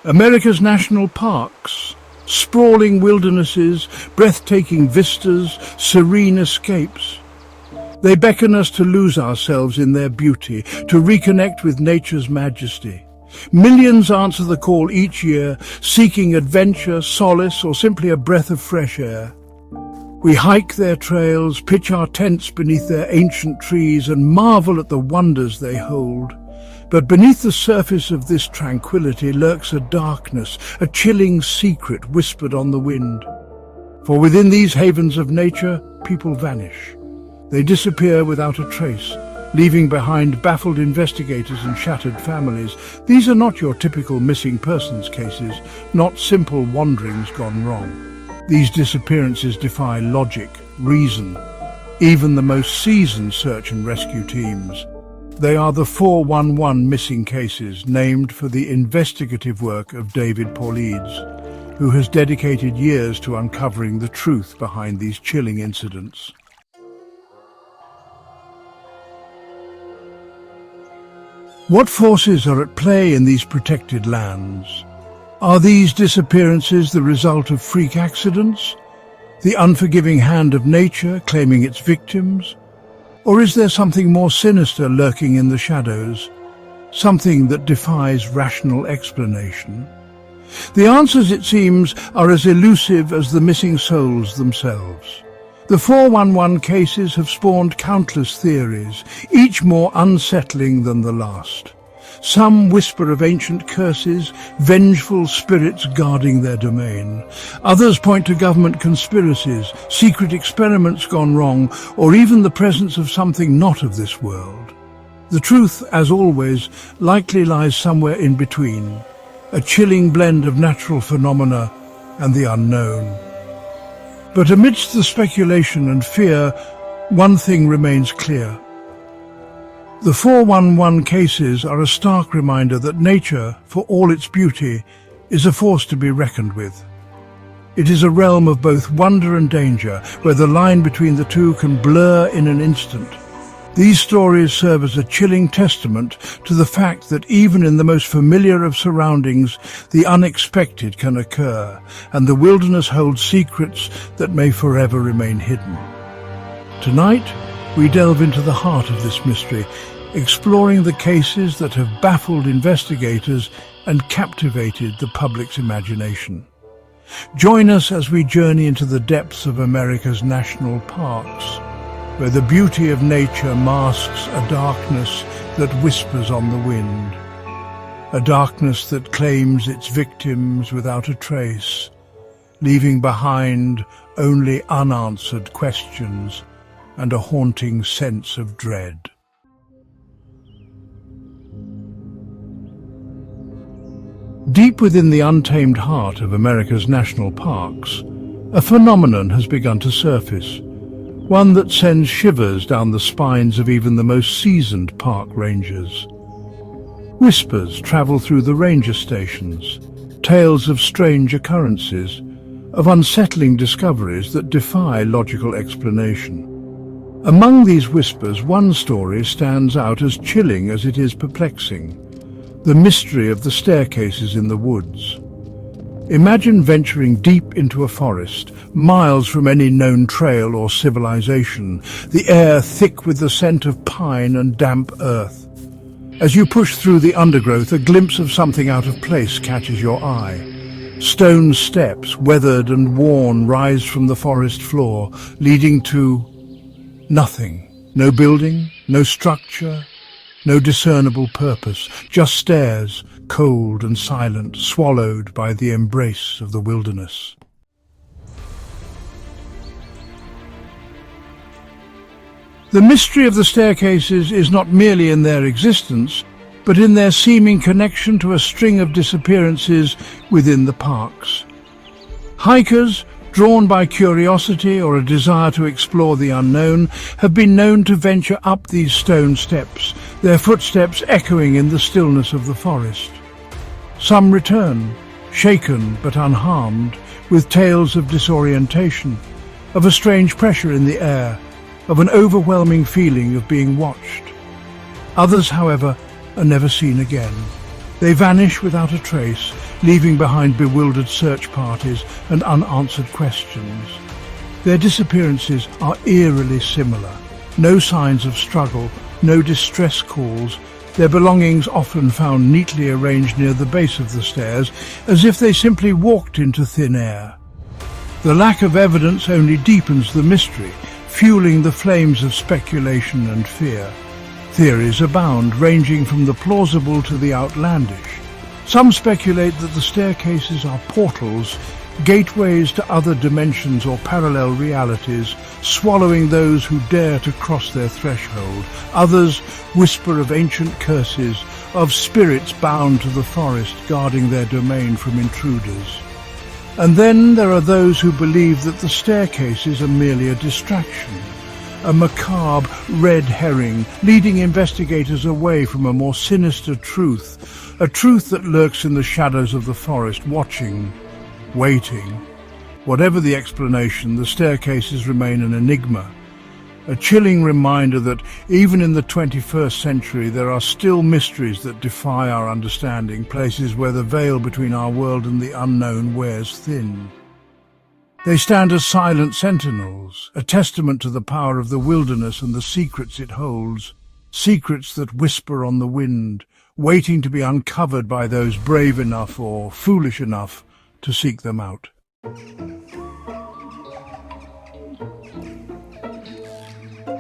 America's national parks, sprawling wildernesses, breathtaking vistas, serene escapes. They beckon us to lose ourselves in their beauty, to reconnect with nature's majesty. Millions answer the call each year, seeking adventure, solace, or simply a breath of fresh air. We hike their trails, pitch our tents beneath their ancient trees, and marvel at the wonders they hold. But beneath the surface of this tranquility lurks a darkness, a chilling secret whispered on the wind. For within these havens of nature, people vanish. They disappear without a trace, leaving behind baffled investigators and shattered families. These are not your typical missing persons cases, not simple wanderings gone wrong. These disappearances defy logic, reason, even the most seasoned search and rescue teams. They are the 411 missing cases, named for the investigative work of David Paulides, who has dedicated years to uncovering the truth behind these chilling incidents. What forces are at play in these protected lands? Are these disappearances the result of freak accidents? The unforgiving hand of nature claiming its victims? Or is there something more sinister lurking in the shadows? Something that defies rational explanation? The answers, it seems, are as elusive as the missing souls themselves. The 411 cases have spawned countless theories, each more unsettling than the last. Some whisper of ancient curses, vengeful spirits guarding their domain. Others point to government conspiracies, secret experiments gone wrong, or even the presence of something not of this world. The truth, as always, likely lies somewhere in between, a chilling blend of natural phenomena and the unknown. But amidst the speculation and fear, one thing remains clear. The 411 cases are a stark reminder that nature, for all its beauty, is a force to be reckoned with. It is a realm of both wonder and danger, where the line between the two can blur in an instant. These stories serve as a chilling testament to the fact that even in the most familiar of surroundings, the unexpected can occur, and the wilderness holds secrets that may forever remain hidden. Tonight, we delve into the heart of this mystery, exploring the cases that have baffled investigators and captivated the public's imagination. Join us as we journey into the depths of America's national parks, where the beauty of nature masks a darkness that whispers on the wind, a darkness that claims its victims without a trace, leaving behind only unanswered questions and a haunting sense of dread. Deep within the untamed heart of America's national parks, a phenomenon has begun to surface, one that sends shivers down the spines of even the most seasoned park rangers. Whispers travel through the ranger stations, tales of strange occurrences, of unsettling discoveries that defy logical explanation. Among these whispers, one story stands out as chilling as it is perplexing: the mystery of the staircases in the woods. Imagine venturing deep into a forest, miles from any known trail or civilization, the air thick with the scent of pine and damp earth. As you push through the undergrowth, a glimpse of something out of place catches your eye. Stone steps, weathered and worn, rise from the forest floor, leading to nothing. No building, no structure, no discernible purpose, just stairs, cold and silent, swallowed by the embrace of the wilderness. The mystery of the staircases is not merely in their existence, but in their seeming connection to a string of disappearances within the parks. Hikers, drawn by curiosity or a desire to explore the unknown, have been known to venture up these stone steps, their footsteps echoing in the stillness of the forest. Some return, shaken but unharmed, with tales of disorientation, of a strange pressure in the air, of an overwhelming feeling of being watched. Others, however, are never seen again. They vanish without a trace, leaving behind bewildered search parties and unanswered questions. Their disappearances are eerily similar. No signs of struggle, no distress calls, their belongings often found neatly arranged near the base of the stairs, as if they simply walked into thin air. The lack of evidence only deepens the mystery, fueling the flames of speculation and fear. Theories abound, ranging from the plausible to the outlandish. Some speculate that the staircases are portals, gateways to other dimensions or parallel realities, swallowing those who dare to cross their threshold. Others whisper of ancient curses, of spirits bound to the forest, guarding their domain from intruders. And then there are those who believe that the staircases are merely a distraction, a macabre red herring, leading investigators away from a more sinister truth, a truth that lurks in the shadows of the forest, watching, waiting. Whatever the explanation, the staircases remain an enigma, a chilling reminder that even in the 21st century there are still mysteries that defy our understanding, places where the veil between our world and the unknown wears thin. They stand as silent sentinels, a testament to the power of the wilderness and the secrets it holds, secrets that whisper on the wind, waiting to be uncovered by those brave enough or foolish enough to seek them out.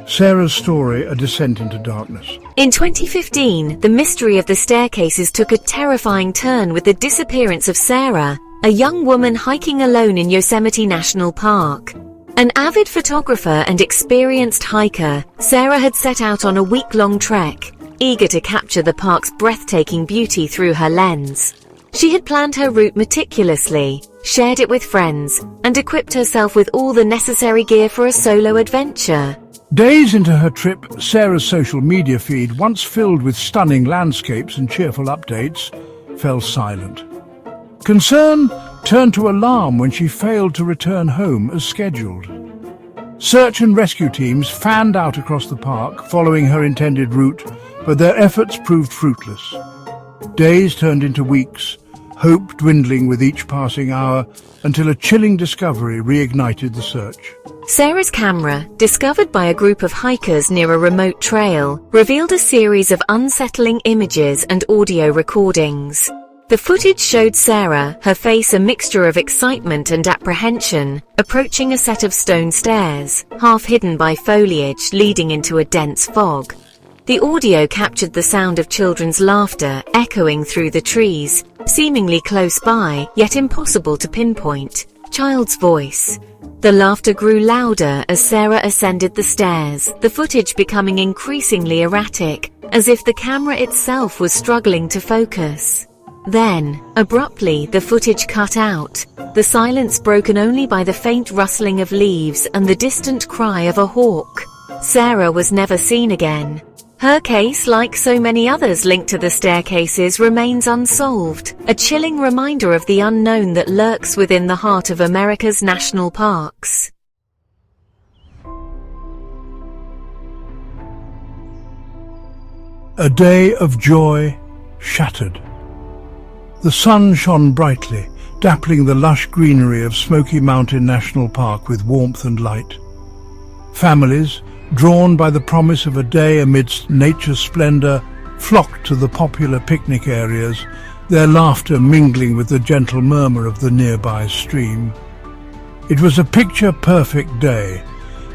Sarah's story, A Descent into Darkness. In 2015, the mystery of the staircases took a terrifying turn with the disappearance of Sarah, a young woman hiking alone in Yosemite National Park. An avid photographer and experienced hiker, Sarah had set out on a week-long trek, eager to capture the park's breathtaking beauty through her lens. She had planned her route meticulously, shared it with friends, and equipped herself with all the necessary gear for a solo adventure. Days into her trip, Sarah's social media feed, once filled with stunning landscapes and cheerful updates, fell silent. Concern turned to alarm when she failed to return home as scheduled. Search and rescue teams fanned out across the park, following her intended route, but their efforts proved fruitless. Days turned into weeks, hope dwindling with each passing hour, until a chilling discovery reignited the search. Sarah's camera, discovered by a group of hikers near a remote trail, revealed a series of unsettling images and audio recordings. The footage showed Sarah, her face a mixture of excitement and apprehension, approaching a set of stone stairs, half hidden by foliage leading into a dense fog. The audio captured the sound of children's laughter echoing through the trees, seemingly close by, yet impossible to pinpoint. Child's voice. The laughter grew louder as Sarah ascended the stairs, the footage becoming increasingly erratic, as if the camera itself was struggling to focus. Then, abruptly, the footage cut out, the silence broken only by the faint rustling of leaves and the distant cry of a hawk. Sarah was never seen again. Her case, like so many others linked to the staircases, remains unsolved, a chilling reminder of the unknown that lurks within the heart of America's national parks. A day of joy shattered. The sun shone brightly, dappling the lush greenery of Smoky Mountain National Park with warmth and light. Families, drawn by the promise of a day amidst nature's splendor, flocked to the popular picnic areas, their laughter mingling with the gentle murmur of the nearby stream. It was a picture-perfect day,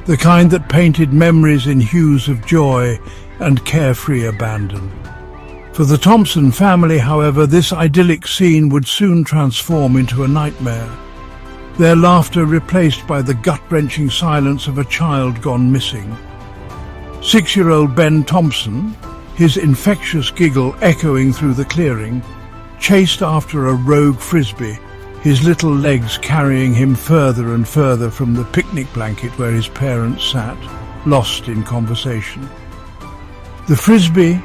the kind that painted memories in hues of joy and carefree abandon. For the Thompson family, however, this idyllic scene would soon transform into a nightmare, their laughter replaced by the gut-wrenching silence of a child gone missing. 6-year-old Ben Thompson, his infectious giggle echoing through the clearing, chased after a rogue frisbee, his little legs carrying him further and further from the picnic blanket where his parents sat, lost in conversation. The frisbee,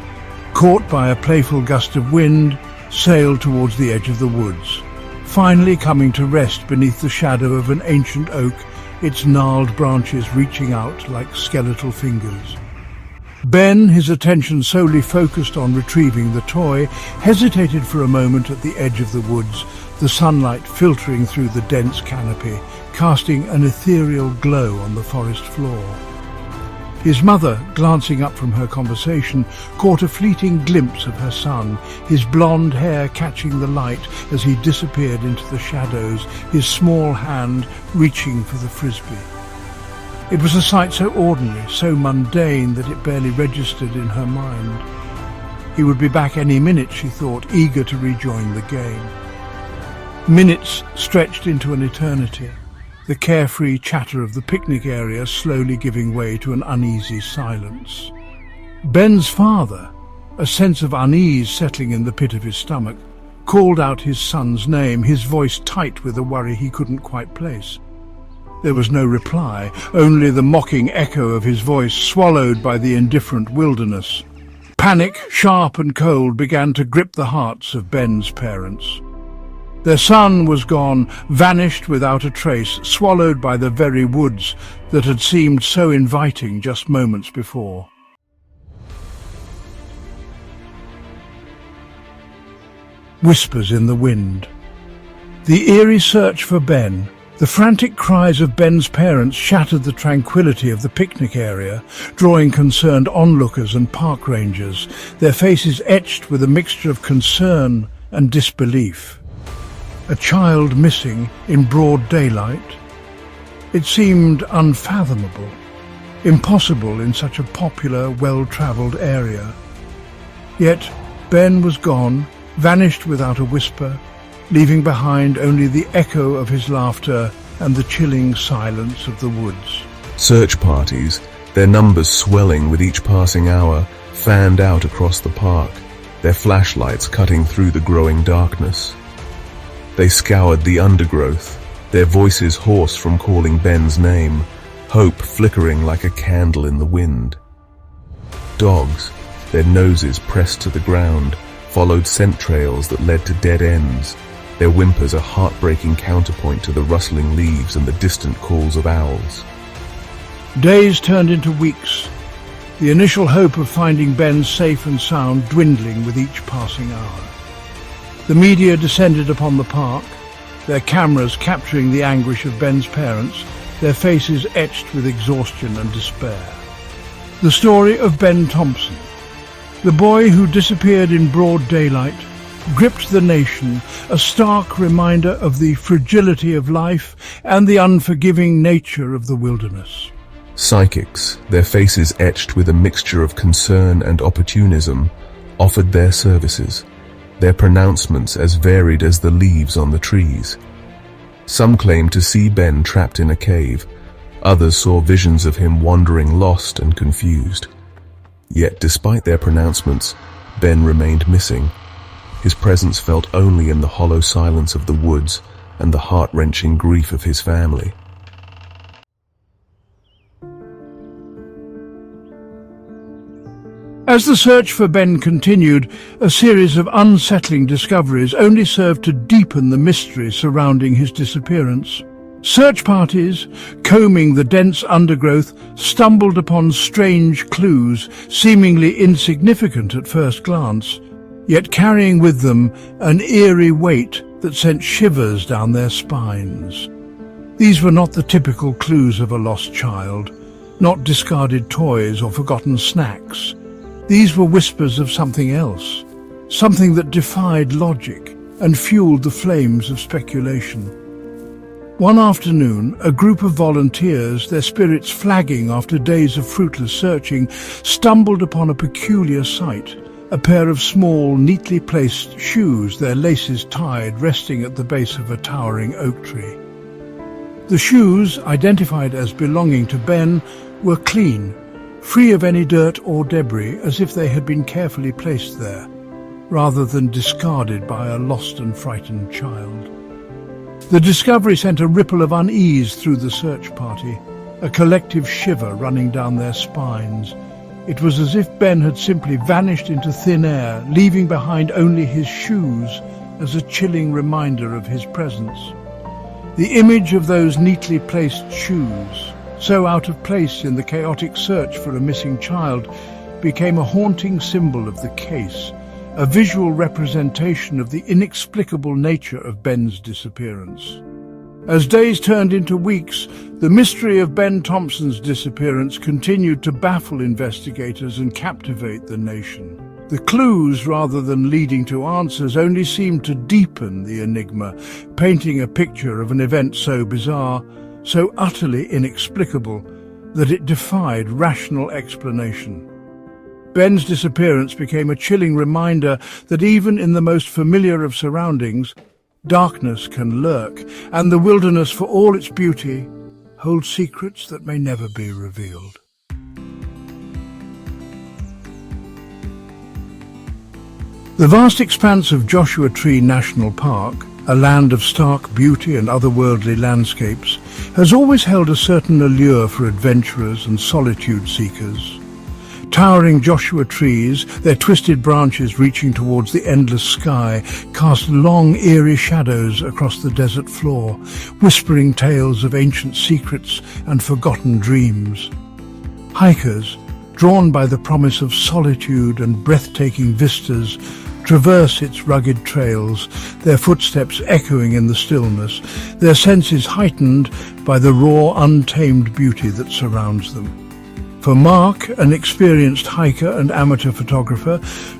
caught by a playful gust of wind, sailed towards the edge of the woods, finally coming to rest beneath the shadow of an ancient oak, its gnarled branches reaching out like skeletal fingers. Ben, his attention solely focused on retrieving the toy, hesitated for a moment at the edge of the woods, the sunlight filtering through the dense canopy, casting an ethereal glow on the forest floor. His mother, glancing up from her conversation, caught a fleeting glimpse of her son, his blonde hair catching the light as he disappeared into the shadows, his small hand reaching for the frisbee. It was a sight so ordinary, so mundane, that it barely registered in her mind. He would be back any minute, she thought, eager to rejoin the game. Minutes stretched into an eternity, the carefree chatter of the picnic area slowly giving way to an uneasy silence. Ben's father, a sense of unease settling in the pit of his stomach, called out his son's name, his voice tight with a worry he couldn't quite place. There was no reply, only the mocking echo of his voice swallowed by the indifferent wilderness. Panic, sharp and cold, began to grip the hearts of Ben's parents. Their son was gone, vanished without a trace, swallowed by the very woods that had seemed so inviting just moments before. Whispers in the wind. The eerie search for Ben, the frantic cries of Ben's parents shattered the tranquility of the picnic area, drawing concerned onlookers and park rangers, their faces etched with a mixture of concern and disbelief. A child missing in broad daylight? It seemed unfathomable, impossible in such a popular, well-travelled area. Yet Ben was gone, vanished without a whisper, leaving behind only the echo of his laughter and the chilling silence of the woods. Search parties, their numbers swelling with each passing hour, fanned out across the park, their flashlights cutting through the growing darkness. They scoured the undergrowth, their voices hoarse from calling Ben's name, hope flickering like a candle in the wind. Dogs, their noses pressed to the ground, followed scent trails that led to dead ends, their whimpers a heartbreaking counterpoint to the rustling leaves and the distant calls of owls. Days turned into weeks, the initial hope of finding Ben safe and sound dwindling with each passing hour. The media descended upon the park, their cameras capturing the anguish of Ben's parents, their faces etched with exhaustion and despair. The story of Ben Thompson, the boy who disappeared in broad daylight, gripped the nation, a stark reminder of the fragility of life and the unforgiving nature of the wilderness. Psychics, their faces etched with a mixture of concern and opportunism, offered their services, their pronouncements as varied as the leaves on the trees. Some claimed to see Ben trapped in a cave, others saw visions of him wandering lost and confused. Yet despite their pronouncements, Ben remained missing. His presence felt only in the hollow silence of the woods and the heart-wrenching grief of his family. As the search for Ben continued, a series of unsettling discoveries only served to deepen the mystery surrounding his disappearance. Search parties, combing the dense undergrowth, stumbled upon strange clues, seemingly insignificant at first glance, yet carrying with them an eerie weight that sent shivers down their spines. These were not the typical clues of a lost child, not discarded toys or forgotten snacks. These were whispers of something else, something that defied logic and fueled the flames of speculation. One afternoon, a group of volunteers, their spirits flagging after days of fruitless searching, stumbled upon a peculiar sight, a pair of small, neatly placed shoes, their laces tied, resting at the base of a towering oak tree. The shoes, identified as belonging to Ben, were clean, free of any dirt or debris, as if they had been carefully placed there, rather than discarded by a lost and frightened child. The discovery sent a ripple of unease through the search party, a collective shiver running down their spines. It was as if Ben had simply vanished into thin air, leaving behind only his shoes as a chilling reminder of his presence. The image of those neatly placed shoes, so out of place in the chaotic search for a missing child, became a haunting symbol of the case, a visual representation of the inexplicable nature of Ben's disappearance. As days turned into weeks, the mystery of Ben Thompson's disappearance continued to baffle investigators and captivate the nation. The clues, rather than leading to answers, only seemed to deepen the enigma, painting a picture of an event so bizarre, so utterly inexplicable, that it defied rational explanation. Ben's disappearance became a chilling reminder that even in the most familiar of surroundings, darkness can lurk, and the wilderness, for all its beauty, holds secrets that may never be revealed. The vast expanse of Joshua Tree National Park, a land of stark beauty and otherworldly landscapes, has always held a certain allure for adventurers and solitude seekers. Towering Joshua trees, their twisted branches reaching towards the endless sky, cast long, eerie shadows across the desert floor, whispering tales of ancient secrets and forgotten dreams. Hikers, drawn by the promise of solitude and breathtaking vistas, traverse its rugged trails, their footsteps echoing in the stillness, their senses heightened by the raw, untamed beauty that surrounds them. For Mark, an experienced hiker and amateur photographer,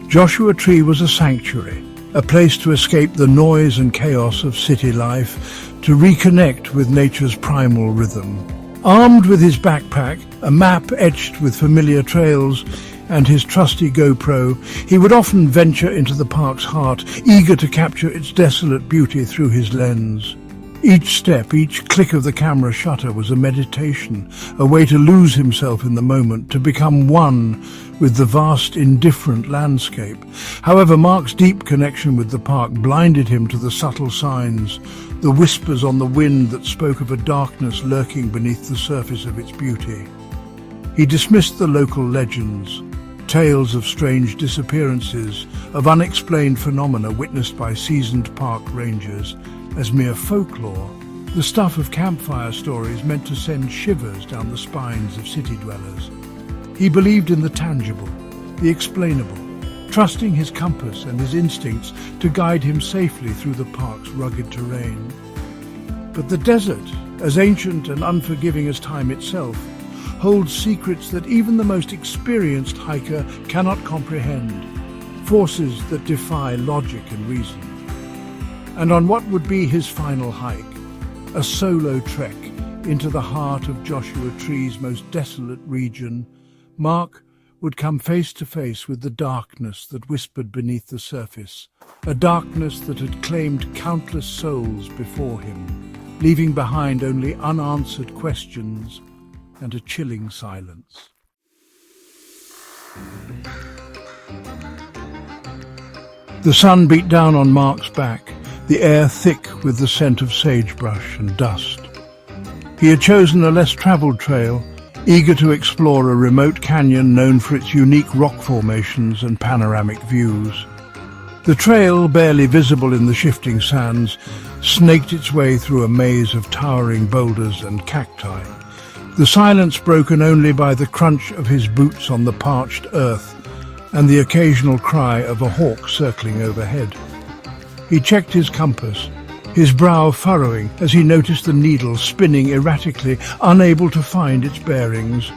Joshua Tree was a sanctuary, a place to escape the noise and chaos of city life, to reconnect with nature's primal rhythm. Armed with his backpack, a map etched with familiar trails, and his trusty GoPro, he would often venture into the park's heart, eager to capture its desolate beauty through his lens. Each step, each click of the camera shutter was a meditation, a way to lose himself in the moment, to become one with the vast, indifferent landscape. However, Mark's deep connection with the park blinded him to the subtle signs, the whispers on the wind that spoke of a darkness lurking beneath the surface of its beauty. He dismissed the local legends, tales of strange disappearances, of unexplained phenomena witnessed by seasoned park rangers, as mere folklore, the stuff of campfire stories meant to send shivers down the spines of city dwellers. He believed in the tangible, the explainable, trusting his compass and his instincts to guide him safely through the park's rugged terrain. But the desert, as ancient and unforgiving as time itself, holds secrets that even the most experienced hiker cannot comprehend, forces that defy logic and reason. And on what would be his final hike, a solo trek into the heart of Joshua Tree's most desolate region, Mark would come face to face with the darkness that whispered beneath the surface, a darkness that had claimed countless souls before him, leaving behind only unanswered questions and a chilling silence. The sun beat down on Mark's back, the air thick with the scent of sagebrush and dust. He had chosen a less traveled trail, eager to explore a remote canyon known for its unique rock formations and panoramic views. The trail, barely visible in the shifting sands, snaked its way through a maze of towering boulders and cacti, the silence broken only by the crunch of his boots on the parched earth and the occasional cry of a hawk circling overhead. He checked his compass, his brow furrowing as he noticed the needle spinning erratically, unable to find its bearings.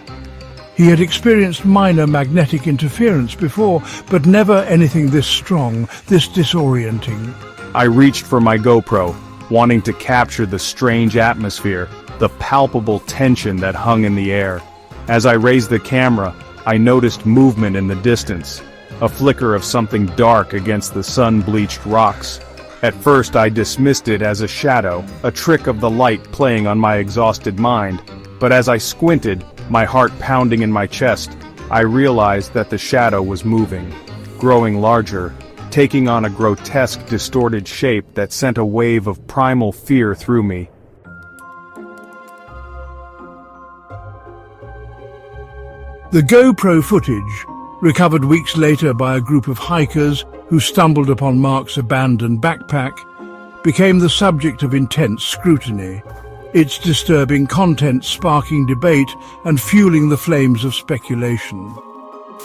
He had experienced minor magnetic interference before, but never anything this strong, this disorienting. I reached for my GoPro, wanting to capture the strange atmosphere, the palpable tension that hung in the air. As I raised the camera, I noticed movement in the distance, a flicker of something dark against the sun-bleached rocks. At first I dismissed it as a shadow, a trick of the light playing on my exhausted mind, but as I squinted, my heart pounding in my chest, I realized that the shadow was moving, growing larger, taking on a grotesque, distorted shape that sent a wave of primal fear through me. The GoPro footage, recovered weeks later by a group of hikers who stumbled upon Mark's abandoned backpack, became the subject of intense scrutiny, its disturbing content sparking debate and fueling the flames of speculation.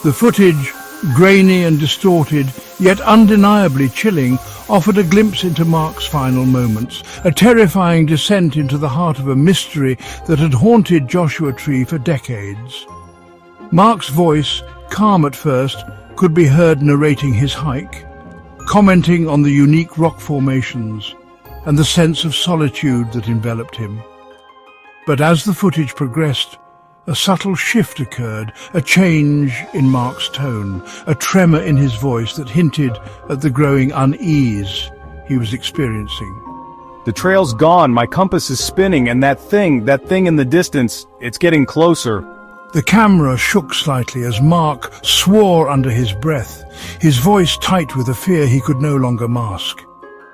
The footage, grainy and distorted, yet undeniably chilling, offered a glimpse into Mark's final moments, a terrifying descent into the heart of a mystery that had haunted Joshua Tree for decades. Mark's voice, calm at first, could be heard narrating his hike, commenting on the unique rock formations and the sense of solitude that enveloped him. But as the footage progressed, a subtle shift occurred, a change in Mark's tone, a tremor in his voice that hinted at the growing unease he was experiencing. The trail's gone, my compass is spinning, and that thing in the distance, it's getting closer. The camera shook slightly as Mark swore under his breath, his voice tight with a fear he could no longer mask.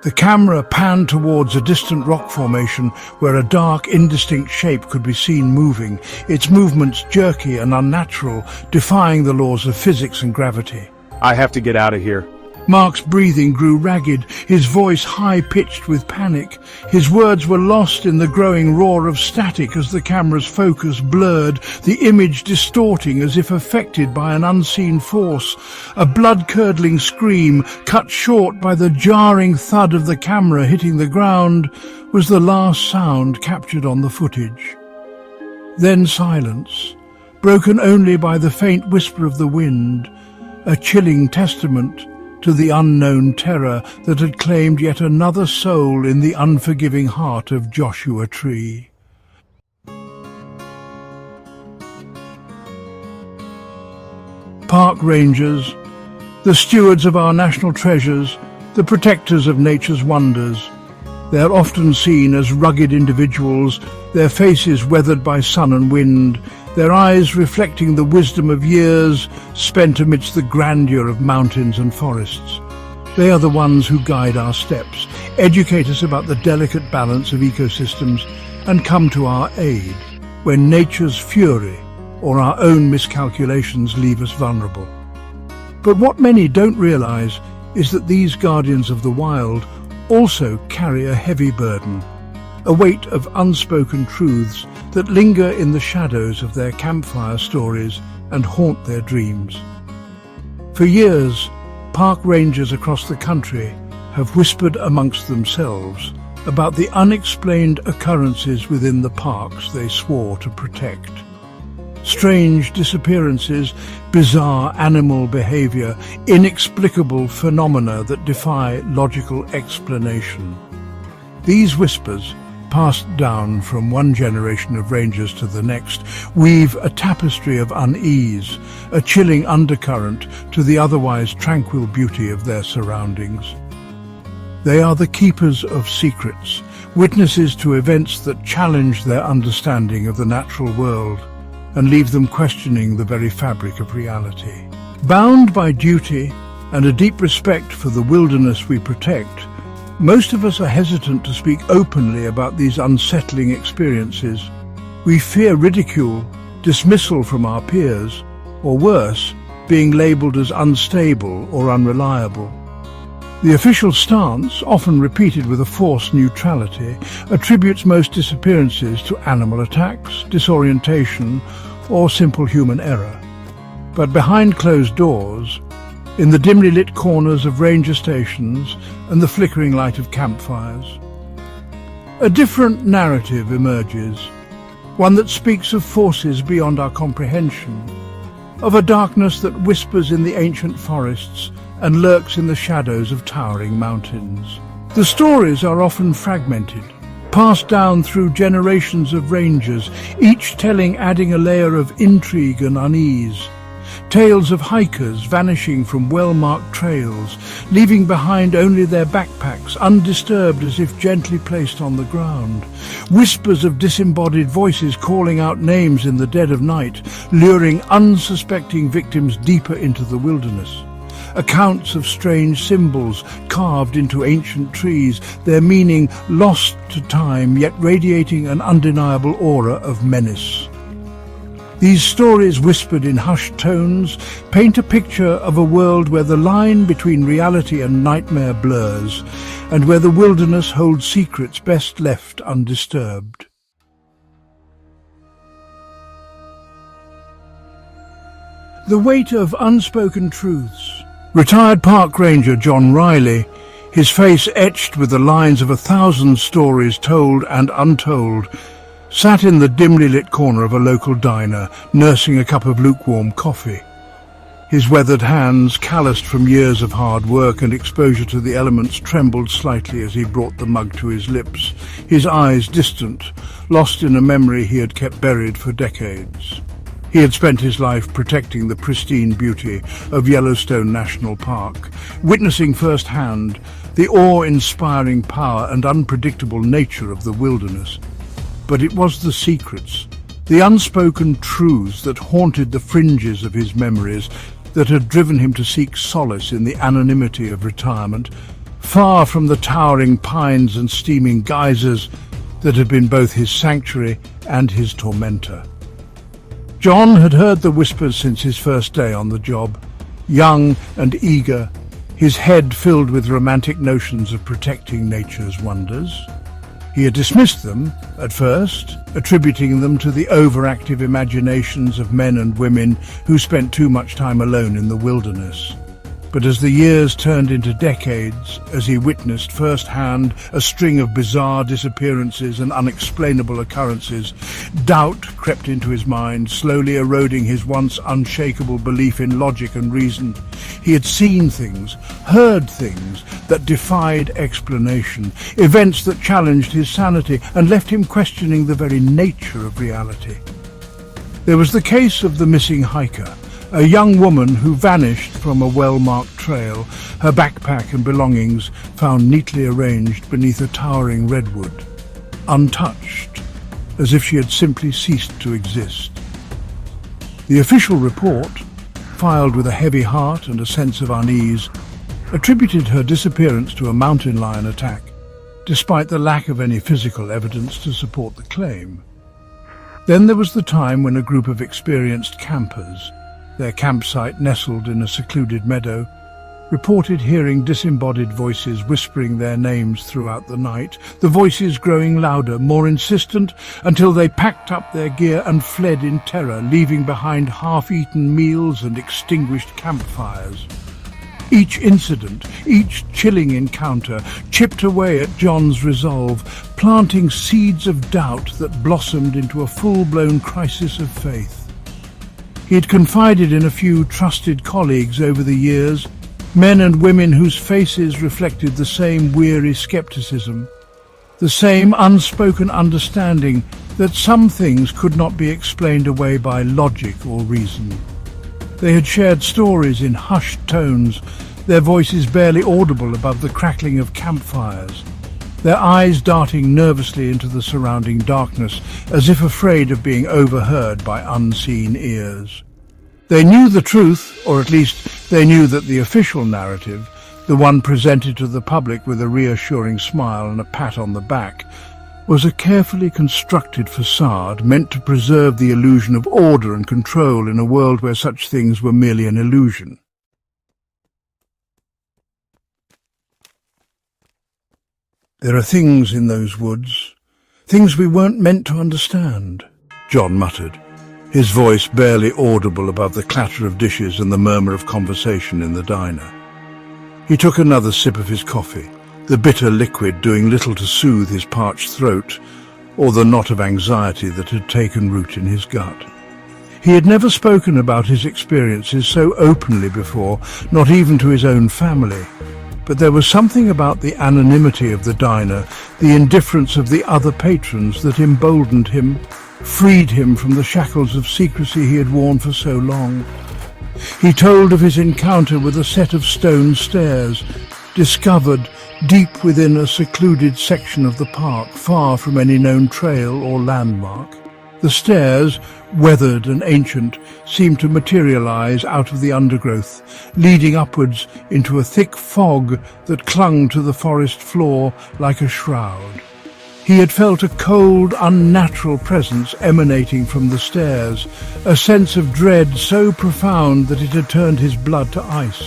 The camera panned towards a distant rock formation where a dark, indistinct shape could be seen moving, its movements jerky and unnatural, defying the laws of physics and gravity. I have to get out of here. Mark's breathing grew ragged, his voice high-pitched with panic. His words were lost in the growing roar of static as the camera's focus blurred, the image distorting as if affected by an unseen force. A blood-curdling scream, cut short by the jarring thud of the camera hitting the ground, was the last sound captured on the footage. Then silence, broken only by the faint whisper of the wind, a chilling testament to the unknown terror that had claimed yet another soul in the unforgiving heart of Joshua Tree. Park rangers, the stewards of our national treasures, the protectors of nature's wonders. They are often seen as rugged individuals, their faces weathered by sun and wind, their eyes reflecting the wisdom of years spent amidst the grandeur of mountains and forests. They are the ones who guide our steps, educate us about the delicate balance of ecosystems, and come to our aid when nature's fury or our own miscalculations leave us vulnerable. But what many don't realize is that these guardians of the wild also carry a heavy burden, a weight of unspoken truths that linger in the shadows of their campfire stories and haunt their dreams. For years, park rangers across the country have whispered amongst themselves about the unexplained occurrences within the parks they swore to protect. Strange disappearances, bizarre animal behavior, inexplicable phenomena that defy logical explanation. These whispers, passed down from one generation of rangers to the next, weave a tapestry of unease, a chilling undercurrent to the otherwise tranquil beauty of their surroundings. They are the keepers of secrets, witnesses to events that challenge their understanding of the natural world and leave them questioning the very fabric of reality. Bound by duty and a deep respect for the wilderness we protect, most of us are hesitant to speak openly about these unsettling experiences. We fear ridicule, dismissal from our peers, or worse, being labelled as unstable or unreliable. The official stance, often repeated with a forced neutrality, attributes most disappearances to animal attacks, disorientation, or simple human error. But behind closed doors, in the dimly lit corners of ranger stations and the flickering light of campfires, a different narrative emerges, one that speaks of forces beyond our comprehension, of a darkness that whispers in the ancient forests and lurks in the shadows of towering mountains. The stories are often fragmented, passed down through generations of rangers, each telling adding a layer of intrigue and unease. Tales of hikers vanishing from well-marked trails, leaving behind only their backpacks, undisturbed as if gently placed on the ground. Whispers of disembodied voices calling out names in the dead of night, luring unsuspecting victims deeper into the wilderness. Accounts of strange symbols carved into ancient trees, their meaning lost to time, yet radiating an undeniable aura of menace. These stories, whispered in hushed tones, paint a picture of a world where the line between reality and nightmare blurs, and where the wilderness holds secrets best left undisturbed. The weight of unspoken truths. Retired park ranger John Riley, his face etched with the lines of 1,000 stories told and untold, sat in the dimly lit corner of a local diner, nursing a cup of lukewarm coffee. His weathered hands, calloused from years of hard work and exposure to the elements, trembled slightly as he brought the mug to his lips, his eyes distant, lost in a memory he had kept buried for decades. He had spent his life protecting the pristine beauty of Yellowstone National Park, witnessing firsthand the awe-inspiring power and unpredictable nature of the wilderness. But it was the secrets, the unspoken truths that haunted the fringes of his memories, that had driven him to seek solace in the anonymity of retirement, far from the towering pines and steaming geysers that had been both his sanctuary and his tormentor. John had heard the whispers since his first day on the job, young and eager, his head filled with romantic notions of protecting nature's wonders. He had dismissed them at first, attributing them to the overactive imaginations of men and women who spent too much time alone in the wilderness. But as the years turned into decades, as he witnessed firsthand a string of bizarre disappearances and unexplainable occurrences, doubt crept into his mind, slowly eroding his once unshakable belief in logic and reason. He had seen things, heard things that defied explanation, events that challenged his sanity and left him questioning the very nature of reality. There was the case of the missing hiker, a young woman who vanished from a well-marked trail, her backpack and belongings found neatly arranged beneath a towering redwood, untouched, as if she had simply ceased to exist. The official report, filed with a heavy heart and a sense of unease, attributed her disappearance to a mountain lion attack, despite the lack of any physical evidence to support the claim. Then there was the time when a group of experienced campers, their campsite nestled in a secluded meadow, reported hearing disembodied voices whispering their names throughout the night, the voices growing louder, more insistent, until they packed up their gear and fled in terror, leaving behind half-eaten meals and extinguished campfires. Each incident, each chilling encounter, chipped away at John's resolve, planting seeds of doubt that blossomed into a full-blown crisis of faith. He had confided in a few trusted colleagues over the years, men and women whose faces reflected the same weary skepticism, the same unspoken understanding that some things could not be explained away by logic or reason. They had shared stories in hushed tones, their voices barely audible above the crackling of campfires, their eyes darting nervously into the surrounding darkness, as if afraid of being overheard by unseen ears. They knew the truth, or at least they knew that the official narrative, the one presented to the public with a reassuring smile and a pat on the back, was a carefully constructed facade meant to preserve the illusion of order and control in a world where such things were merely an illusion. "There are things in those woods, things we weren't meant to understand," John muttered, his voice barely audible above the clatter of dishes and the murmur of conversation in the diner. He took another sip of his coffee, the bitter liquid doing little to soothe his parched throat or the knot of anxiety that had taken root in his gut. He had never spoken about his experiences so openly before, not even to his own family. But there was something about the anonymity of the diner, the indifference of the other patrons that emboldened him, freed him from the shackles of secrecy he had worn for so long. He told of his encounter with a set of stone stairs, discovered deep within a secluded section of the park, far from any known trail or landmark. The stairs, weathered and ancient, seemed to materialize out of the undergrowth, leading upwards into a thick fog that clung to the forest floor like a shroud. He had felt a cold, unnatural presence emanating from the stairs, a sense of dread so profound that it had turned his blood to ice.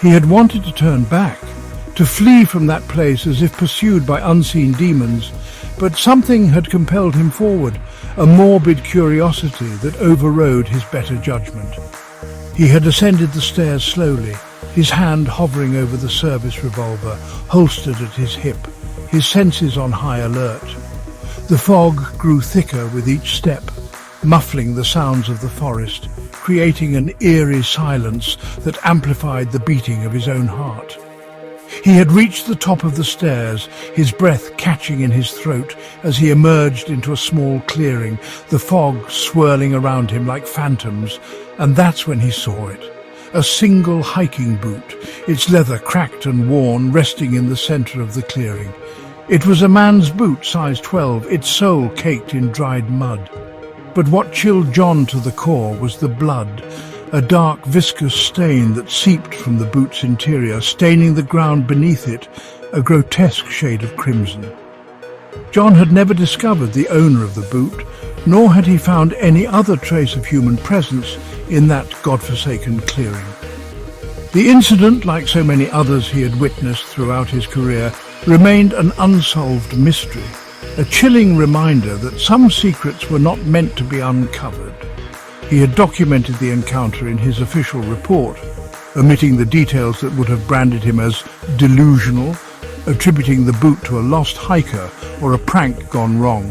He had wanted to turn back, to flee from that place as if pursued by unseen demons, but something had compelled him forward, a morbid curiosity that overrode his better judgment. He had ascended the stairs slowly, his hand hovering over the service revolver, holstered at his hip, his senses on high alert. The fog grew thicker with each step, muffling the sounds of the forest, creating an eerie silence that amplified the beating of his own heart. He had reached the top of the stairs, his breath catching in his throat as he emerged into a small clearing, the fog swirling around him like phantoms, and that's when he saw it. A single hiking boot, its leather cracked and worn, resting in the center of the clearing. It was a man's boot, size 12, its sole caked in dried mud. But what chilled John to the core was the blood, a dark viscous stain that seeped from the boot's interior, staining the ground beneath it, a grotesque shade of crimson. John had never discovered the owner of the boot, nor had he found any other trace of human presence in that godforsaken clearing. The incident, like so many others he had witnessed throughout his career, remained an unsolved mystery, a chilling reminder that some secrets were not meant to be uncovered. He had documented the encounter in his official report, omitting the details that would have branded him as delusional, attributing the boot to a lost hiker or a prank gone wrong.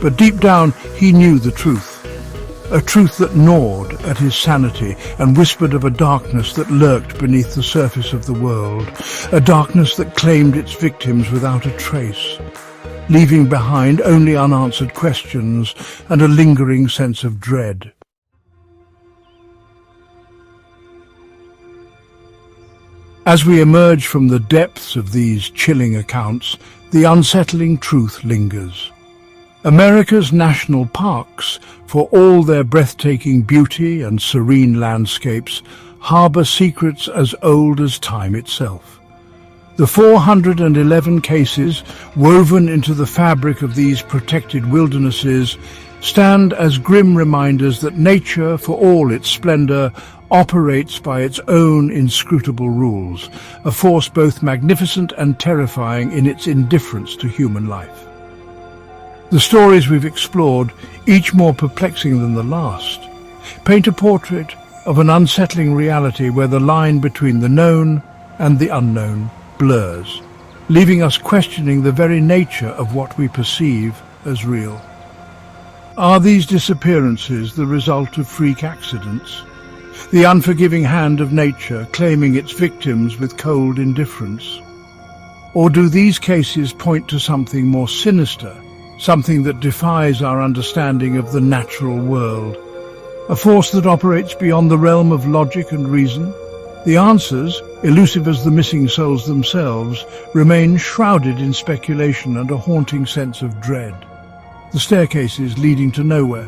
But deep down he knew the truth, a truth that gnawed at his sanity and whispered of a darkness that lurked beneath the surface of the world, a darkness that claimed its victims without a trace, leaving behind only unanswered questions and a lingering sense of dread. As we emerge from the depths of these chilling accounts, the unsettling truth lingers. America's national parks, for all their breathtaking beauty and serene landscapes, harbor secrets as old as time itself. The 411 cases woven into the fabric of these protected wildernesses stand as grim reminders that nature, for all its splendor, operates by its own inscrutable rules, a force both magnificent and terrifying in its indifference to human life. The stories we've explored, each more perplexing than the last, paint a portrait of an unsettling reality where the line between the known and the unknown blurs, leaving us questioning the very nature of what we perceive as real. Are these disappearances the result of freak accidents? The unforgiving hand of nature claiming its victims with cold indifference? Or do these cases point to something more sinister, something that defies our understanding of the natural world, a force that operates beyond the realm of logic and reason? The answers, elusive as the missing souls themselves, remain shrouded in speculation and a haunting sense of dread. The staircases leading to nowhere,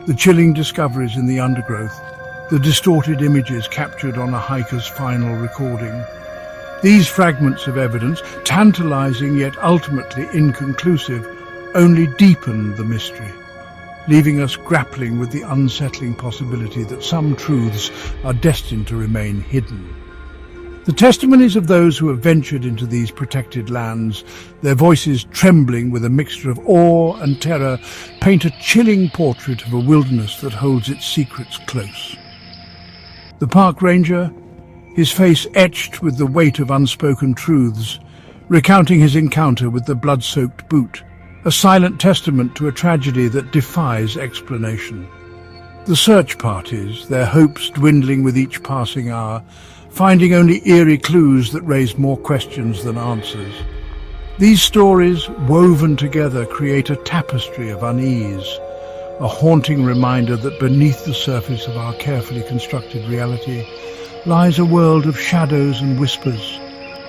the chilling discoveries in the undergrowth, the distorted images captured on a hiker's final recording. These fragments of evidence, tantalizing yet ultimately inconclusive, only deepen the mystery, leaving us grappling with the unsettling possibility that some truths are destined to remain hidden. The testimonies of those who have ventured into these protected lands, their voices trembling with a mixture of awe and terror, paint a chilling portrait of a wilderness that holds its secrets close. The park ranger, his face etched with the weight of unspoken truths, recounting his encounter with the blood-soaked boot, a silent testament to a tragedy that defies explanation. The search parties, their hopes dwindling with each passing hour, finding only eerie clues that raise more questions than answers. These stories, woven together, create a tapestry of unease, a haunting reminder that beneath the surface of our carefully constructed reality lies a world of shadows and whispers,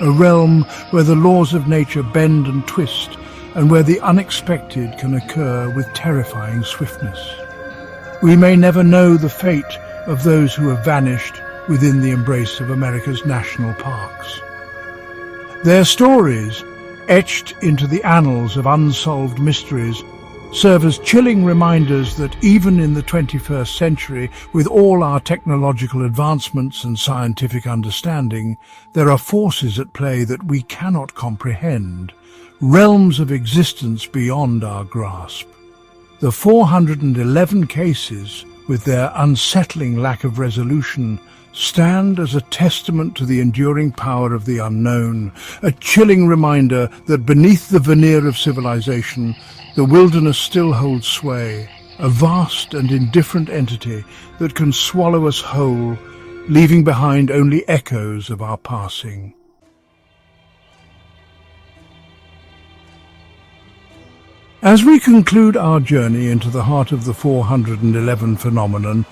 a realm where the laws of nature bend and twist, and where the unexpected can occur with terrifying swiftness. We may never know the fate of those who have vanished within the embrace of America's national parks. Their stories, etched into the annals of unsolved mysteries, serve as chilling reminders that even in the 21st century, with all our technological advancements and scientific understanding, there are forces at play that we cannot comprehend, realms of existence beyond our grasp. The 411 cases with their unsettling lack of resolution, stand as a testament to the enduring power of the unknown, a chilling reminder that beneath the veneer of civilization, the wilderness still holds sway, a vast and indifferent entity that can swallow us whole, leaving behind only echoes of our passing. As we conclude our journey into the heart of the 411 phenomenon,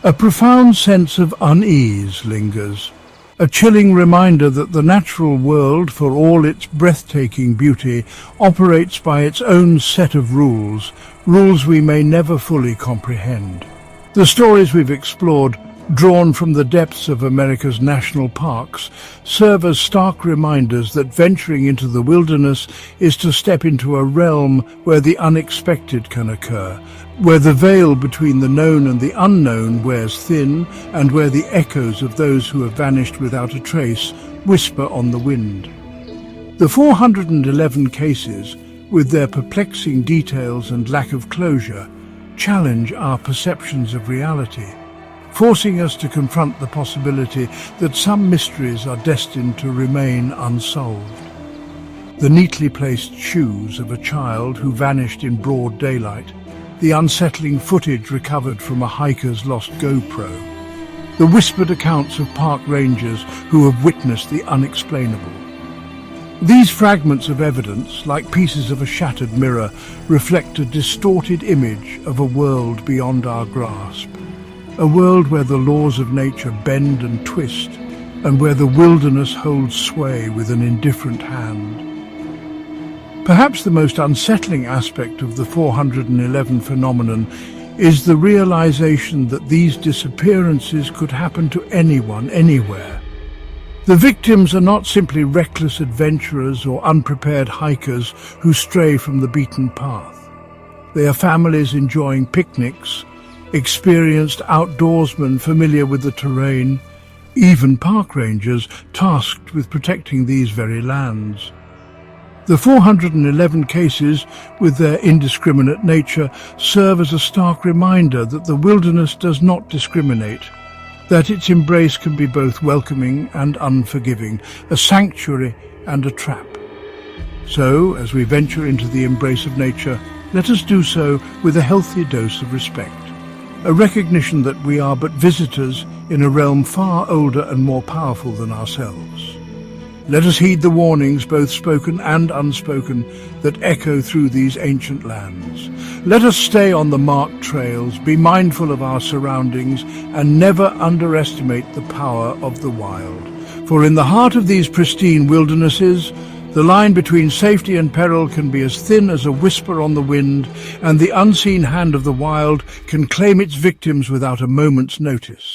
a profound sense of unease lingers, a chilling reminder that the natural world, for all its breathtaking beauty, operates by its own set of rules, rules we may never fully comprehend. The stories we've explored, drawn from the depths of America's national parks, serve as stark reminders that venturing into the wilderness is to step into a realm where the unexpected can occur, where the veil between the known and the unknown wears thin, and where the echoes of those who have vanished without a trace whisper on the wind. The 411 cases, with their perplexing details and lack of closure, challenge our perceptions of reality, forcing us to confront the possibility that some mysteries are destined to remain unsolved. The neatly placed shoes of a child who vanished in broad daylight, the unsettling footage recovered from a hiker's lost GoPro, the whispered accounts of park rangers who have witnessed the unexplainable. These fragments of evidence, like pieces of a shattered mirror, reflect a distorted image of a world beyond our grasp. A world where the laws of nature bend and twist, and where the wilderness holds sway with an indifferent hand. Perhaps the most unsettling aspect of the 411 phenomenon is the realization that these disappearances could happen to anyone, anywhere. The victims are not simply reckless adventurers or unprepared hikers who stray from the beaten path. They are families enjoying picnics, experienced outdoorsmen familiar with the terrain, even park rangers tasked with protecting these very lands. The 411 cases, with their indiscriminate nature, serve as a stark reminder that the wilderness does not discriminate, that its embrace can be both welcoming and unforgiving, a sanctuary and a trap. So, as we venture into the embrace of nature, let us do so with a healthy dose of respect, a recognition that we are but visitors in a realm far older and more powerful than ourselves. Let us heed the warnings, both spoken and unspoken, that echo through these ancient lands. Let us stay on the marked trails, be mindful of our surroundings, and never underestimate the power of the wild. For in the heart of these pristine wildernesses, the line between safety and peril can be as thin as a whisper on the wind, and the unseen hand of the wild can claim its victims without a moment's notice.